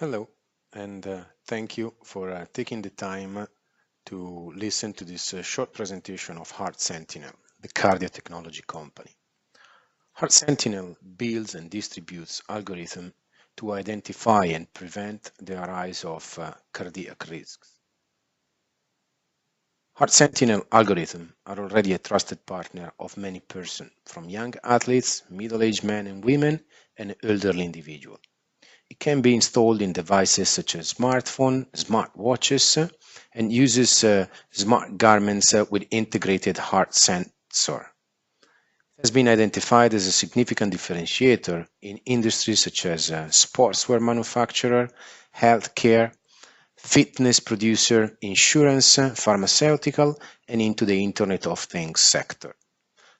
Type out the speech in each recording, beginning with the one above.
Hello, and thank you for taking the time to listen to this short presentation of Heart Sentinel, the cardio technology company. Heart Sentinel builds and distributes algorithms to identify and prevent the rise of cardiac risks. Heart Sentinel algorithms are already a trusted partner of many persons, from young athletes, middle-aged men and women, and elderly individuals. It can be installed in devices such as smartphones, smartwatches, and uses smart garments with integrated heart sensor. It has been identified as a significant differentiator in industries such as sportswear manufacturer, healthcare, fitness producer, insurance, pharmaceutical, and into the Internet of Things sector.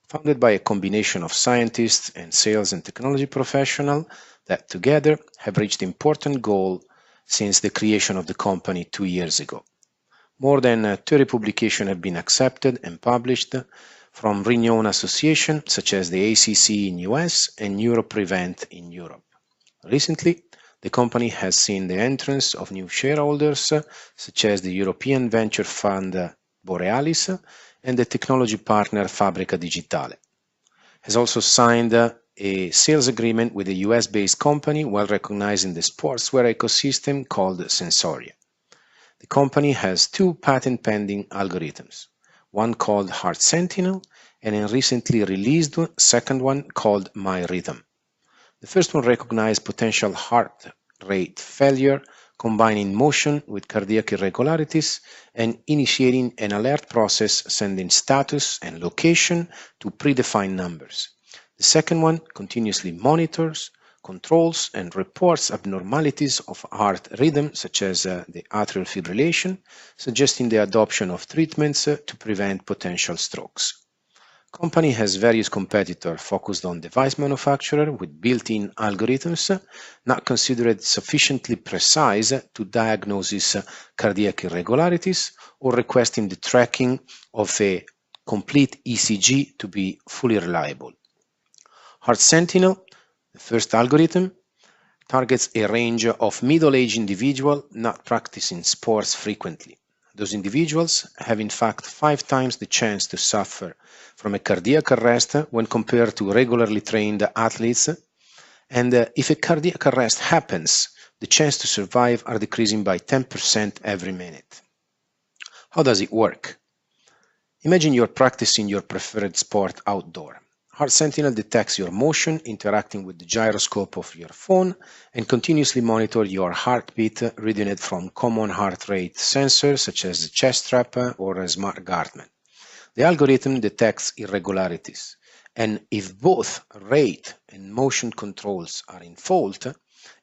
Founded by a combination of scientists and sales and technology professionals that together have reached important goals since the creation of the company 2 years ago. More than 30 publications have been accepted and published from renowned associations such as the ACC in US and EuroPrevent in Europe. Recently, the company has seen the entrance of new shareholders such as the European venture fund Borealis and the technology partner Fabrica Digitale. Has also signed a sales agreement with a US-based company well recognized in the sportswear ecosystem called Sensoria. The company has two patent pending algorithms, one called Heart Sentinel and a recently released second one called Rhythm. The first one recognized potential heart rate failure, combining motion with cardiac irregularities and initiating an alert process sending status and location to predefined numbers. The second one continuously monitors, controls, and reports abnormalities of heart rhythm, such as the atrial fibrillation, suggesting the adoption of treatments to prevent potential strokes. Company has various competitors focused on device manufacturer with built-in algorithms not considered sufficiently precise to diagnose cardiac irregularities or requesting the tracking of a complete ECG to be fully reliable. Heart Sentinel, the first algorithm, targets a range of middle-aged individuals not practicing sports frequently. Those individuals have in fact 5 times the chance to suffer from a cardiac arrest when compared to regularly trained athletes, and if a cardiac arrest happens, the chance to survive are decreasing by 10% every minute. How does it work? Imagine you're practicing your preferred sport outdoor. Heart Sentinel detects your motion interacting with the gyroscope of your phone and continuously monitors your heartbeat reading it from common heart rate sensors such as the chest strap or a smart garment. The algorithm detects irregularities, and if both rate and motion controls are in fault,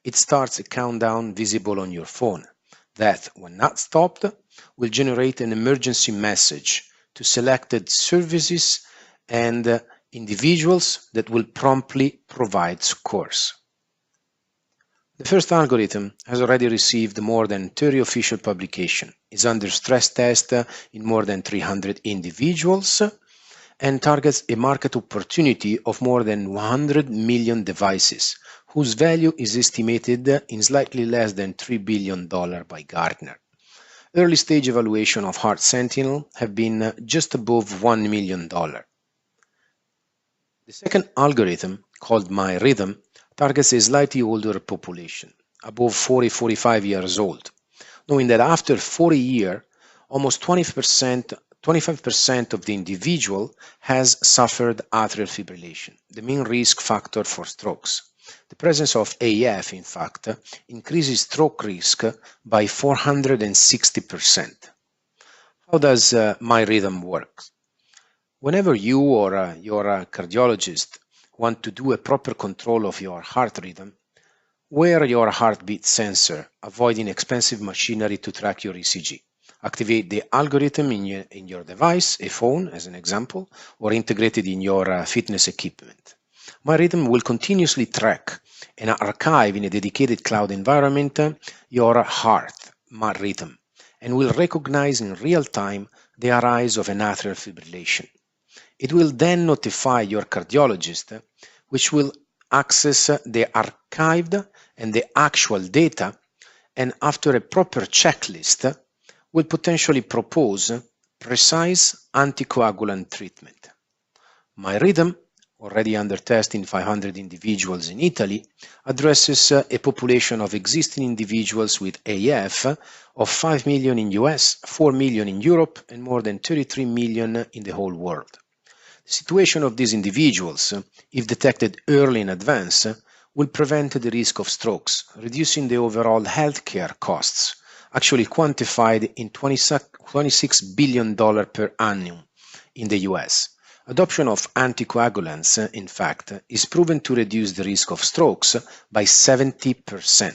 it starts a countdown visible on your phone that, when not stopped, will generate an emergency message to selected services and individuals that will promptly provide succors. The first algorithm has already received more than 30 official publications, is under stress test in more than 300 individuals, and targets a market opportunity of more than 100 million devices, whose value is estimated in slightly less than $3 billion by Gartner. Early stage evaluation of Heart Sentinel have been just above $1 million. The second algorithm, called Rhythm, targets a slightly older population, above 40-45 years old, knowing that after 40 years, almost 25% of the individual has suffered atrial fibrillation, the main risk factor for strokes. The presence of AF, in fact, increases stroke risk by 460%. How does Rhythm work? Whenever you or your cardiologist want to do a proper control of your heart rhythm, wear your heartbeat sensor, avoiding expensive machinery to track your ECG. Activate the algorithm in your device, a phone as an example, or integrated in your fitness equipment. Rhythm will continuously track and archive in a dedicated cloud environment your heart rhythm and will recognize in real time the arise of an atrial fibrillation. It will then notify your cardiologist, which will access the archived and the actual data and after a proper checklist, will potentially propose precise anticoagulant treatment. My Rhythm, already under test in 500 individuals in Italy, addresses a population of existing individuals with AF of 5 million in US, 4 million in Europe, and more than 33 million in the whole world. The situation of these individuals, if detected early in advance, will prevent the risk of strokes, reducing the overall healthcare costs, actually quantified in $26 billion per annum in the US. Adoption of anticoagulants, in fact, is proven to reduce the risk of strokes by 70%.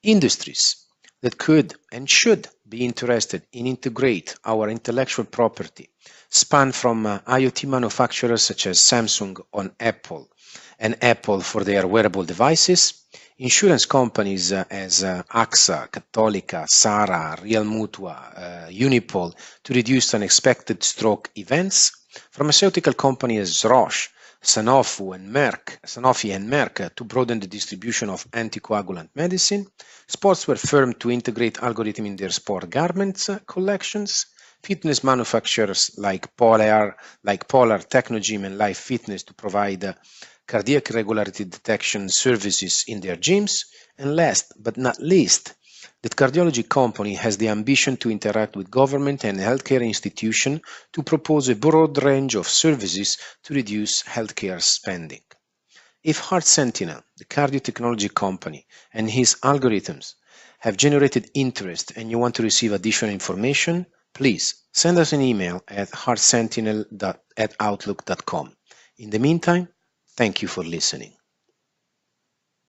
Industries that could and should be interested in integrate our intellectual property span from IoT manufacturers such as Samsung on Apple and Apple for their wearable devices, insurance companies as AXA, Cattolica, Sara, Real Mutua, Unipol to reduce unexpected stroke events, pharmaceutical companies as Roche, Sanofi and Merck to broaden the distribution of anticoagulant medicine, sportswear firms to integrate algorithm in their sport garments collections, fitness manufacturers like Polar Technogym and Life Fitness to provide cardiac regularity detection services in their gyms, and last but not least, that cardiology company has the ambition to interact with government and healthcare institutions to propose a broad range of services to reduce healthcare spending. If Heart Sentinel, the cardio technology company, and his algorithms have generated interest and you want to receive additional information, please send us an email at heartsentinel@outlook.com. In the meantime, thank you for listening.